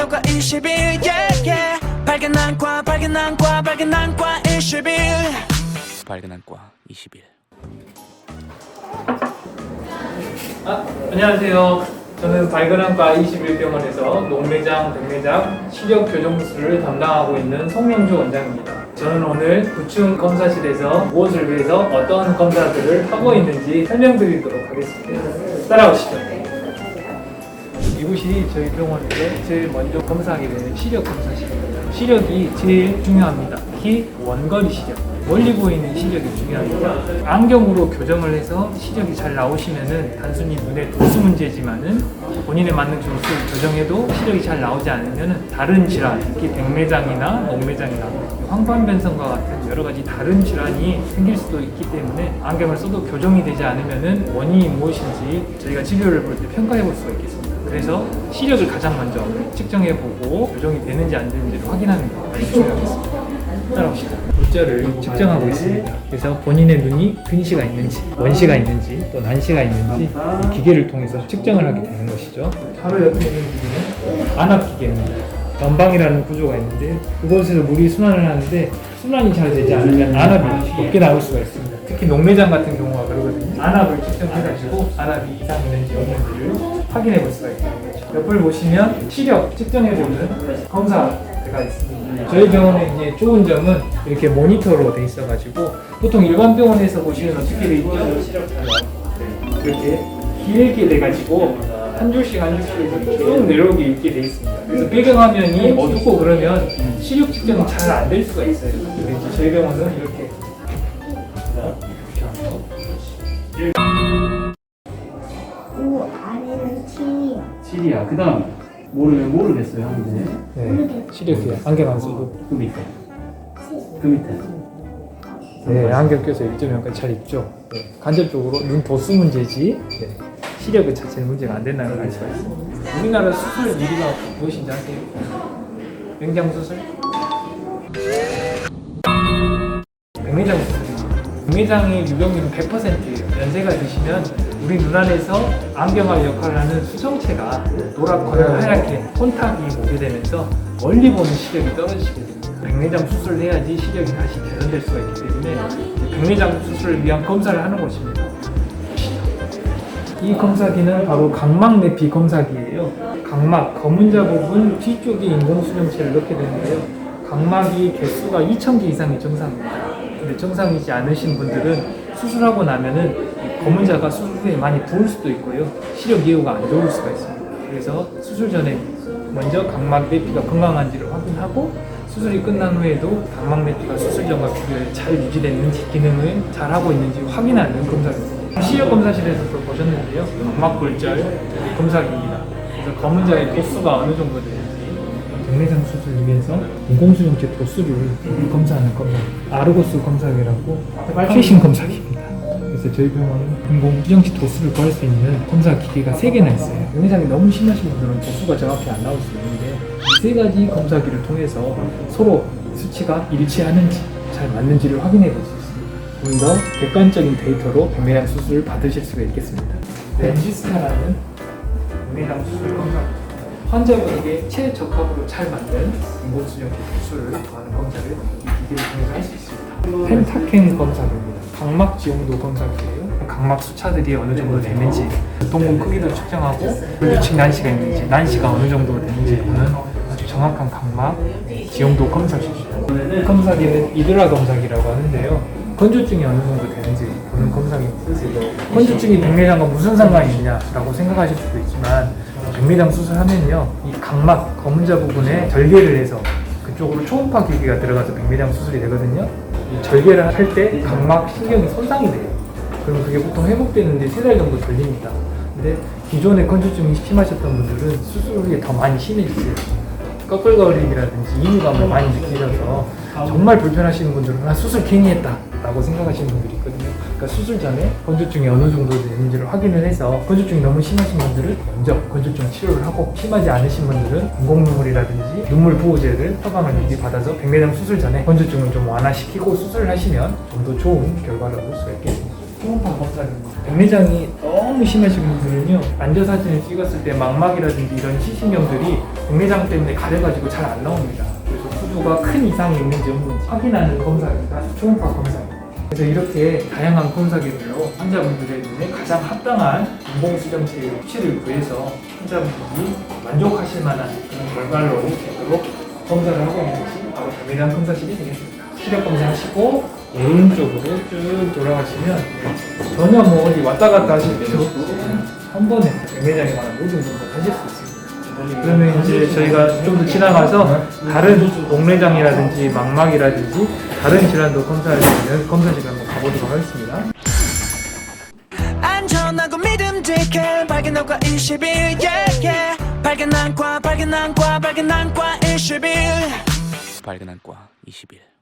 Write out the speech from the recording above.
안과 21 yeah, yeah. 밝은 안과 밝은 안과 밝은 안과 21 밝은 안과 21. 안녕하세요. 저는 밝은 안과 21병원에서 녹내장, 백내장, 시력 교정술을 담당하고 있는 송명주 원장입니다. 저는 오늘 구충 검사실에서 무엇을 위해서 어떤 검사들을 하고 있는지 설명드리도록 하겠습니다. 따라오시죠. 이곳이 저희 병원에서 제일 먼저 검사하게 되는 시력 검사실입니다. 시력이 제일 중요합니다. 특히 원거리 시력, 멀리 보이는 시력이 중요합니다. 안경으로 교정을 해서 시력이 잘 나오시면은 단순히 눈의 도수 문제지만은 본인에 맞는 도수를 교정해도 시력이 잘 나오지 않으면은 다른 질환, 특히 백내장이나 녹내장이나 황반변성과 같은 여러 가지 다른 질환이 생길 수도 있기 때문에 안경을 써도 교정이 되지 않으면은 원인이 무엇인지 저희가 진료를 볼 때 평가해 볼 수가 있겠습니다. 그래서 시력을 가장 먼저 측정해보고 교정이 되는지 안 되는지를 확인하는 게 중요하겠습니다. 따라오시죠. 골자를 측정하고 있습니다. 그래서 본인의 눈이 근시가 있는지, 원시가 있는지, 또 난시가 있는지 이 기계를 통해서 측정을 하게 되는 것이죠. 바로 옆에 있는 기계는 안압기계입니다. 전방이라는 구조가 있는데 그곳에서 물이 순환을 하는데 순환이 잘 되지 않으면 안압이 높게 나올 수가 있습니다. 특히 녹내장 같은 경우가 그러거든요. 안압을 측정해가지고 안압이 이상 있는지 없는지를 확인해 볼 수가 있습니다. 옆을 보시면 시력 측정해보는 검사가 있습니다. 저희 병원의 이제 좋은 점은 이렇게 모니터로 돼 있어가지고 보통 일반 병원에서 보시면 어떻게 돼 있죠? 이렇게 길게 돼가지고 한 줄씩 한 줄씩 쭉 내려오게 있게 돼 있습니다. 그래서 배경화면이 어둡고 그러면 시력 측정이 잘 안 될 수가 있어요. 그래서 저희 병원은 이렇게 오, 아래는 7이요. 7이야. 그 다음 모르겠어요. 하는데 네, 시력이요. 안경 안 쓰고. 그 밑에 그 밑에 네, 안경 껴서 1.0까지 잘 있죠. 네, 간접적으로 눈 도수 문제지 네, 시력 자체는 문제가 안 된다는 걸 알 수가 있습니다. 우리나라 수술 1위가 무엇인지 아세요? 명장 수술? 백내장 수술이죠. 백내장의 유병률은 100%예요. 연세가 드시면 우리 눈 안에서 안경알 역할을 하는 수정체가 노랗거나 하얗게 혼탁이 오게 되면서 멀리 보는 시력이 떨어지게 됩니다. 백내장 수술을 해야지 시력이 다시 개선될 수가 있기 때문에 백내장 수술을 위한 검사를 하는 것입니다. 이 검사기는 바로 각막 내피 검사기예요. 각막, 검은자 부분 뒤쪽에 인공수정체를 넣게 되는데요. 각막이 개수가 2000개 이상이 정상입니다. 근데 정상이지 않으신 분들은 수술하고 나면은 검은자가 수술 후에 많이 부을 수도 있고요. 시력 예후가 안 좋을 수가 있습니다. 그래서 수술 전에 먼저 각막 내피가 건강한지를 확인하고 수술이 끝난 후에도 각막 내피가 수술 전과 비교해 잘 유지됐는지 기능을 잘 하고 있는지 확인하는 검사입니다. 시력 검사실에서도 보셨는데요. 각막 골절 검사기입니다. 그래서 검은자의 도수가 어느 정도 되는지 백내장 수술을 위해서 인공수정체 도수를 검사하는 검사, 아르고스 검사기라고 최신 검사기입니다. 그래서 저희 병원은 인공수정체 도수를 구할 수 있는 검사 기계가 3개나 있어요. 백내장이 너무 심하신 분들은 도수가 정확히 안 나올 수 있는데 이 3가지 검사기를 통해서 서로 수치가 일치하는지 잘 맞는지를 확인해 볼 수 있습니다. 좀 더 객관적인 데이터로 백내장 수술을 받으실 수가 있겠습니다. 렌지스타라는 백내장 수술 검사입니다. 환자분에게 최적합으로 잘 맞는 인공수정체 도수를 구하는 검사를 이 기계를 통해서 할 수 있습니다. 펜타켄 검사입니다. 각막 지용도 검사기예요. 각막 수차들이 어느 정도 되는지, 동공 크기도 측정하고 불규칙 난시가 있는지, 난시가 어느 정도 되는지 보는 아주 정확한 각막 지용도 검사기입니다. 이 검사기는 이드라 검사기라고 하는데요. 건조증이 어느 정도 되는지 보는 검사기입니다. 건조증이 백내장과 무슨 상관이 있냐라고 생각하실 수도 있지만 백내장 수술하면요, 이 각막 검은자 부분에 절개를 해서 그쪽으로 초음파 기기가 들어가서 백내장 수술이 되거든요. 이 절개를 할 때 각막 신경이 손상이 돼요. 그럼 그게 보통 회복되는데 3달 정도 걸립니다. 근데 기존에 건조증이 심하셨던 분들은 수술 후에 더 많이 심해지세요. 꺼끌거림이라든지 이물감을 많이 느끼셔서 정말 불편하시는 분들은 아, 수술 괜히 했다 라고 생각하시는 분들이 있거든요. 그러니까 수술 전에 건조증이 어느 정도 되는지를 확인을 해서 건조증이 너무 심하신 분들은 먼저 건조증 치료를 하고 심하지 않으신 분들은 인공눈물이라든지 눈물 보호제를 처방을 미리 받아서 백내장 수술 전에 건조증을 좀 완화시키고 수술을 하시면 좀 더 좋은 결과를 얻을 수가 있겠습니다. 초음파 검사입니다. 백내장이 너무 너무 심하신 분들은요, 안저 사진을 찍었을 때 망막이라든지 이런 시신경들이 백내장 때문에 가려가지고 잘 안 나옵니다. 그래서 구조가 큰 이상이 있는지 없는지 확인하는 검사입니다. 초음파 검사입니다. 그래서 이렇게 다양한 검사기들로 환자분들의 눈에 가장 합당한 인공수정체의 위치를 구해서 환자분들이 만족하실 만한 그런 결과로 되도록 검사를 하고 있는지 바로 백내장 검사실이 되겠습니다. 시력 검사하시고 오른쪽으로 쭉 돌아가시면 전혀 뭐 어디 왔다 갔다 하실 필요 없이 한 번에 백내장에 관한 모든 검사를 하실 수 있습니다. 그러면 이제 저희가 좀 더 지나가서 다른 목내장이라든지 망막이라든지 다른 질환도 검사할 수 있는 검사실을 한번 가보도록 하겠습니다. 안전하고 믿음직해 발견 안과 21 yeah, yeah. 발견 안과 21 발견 안과 21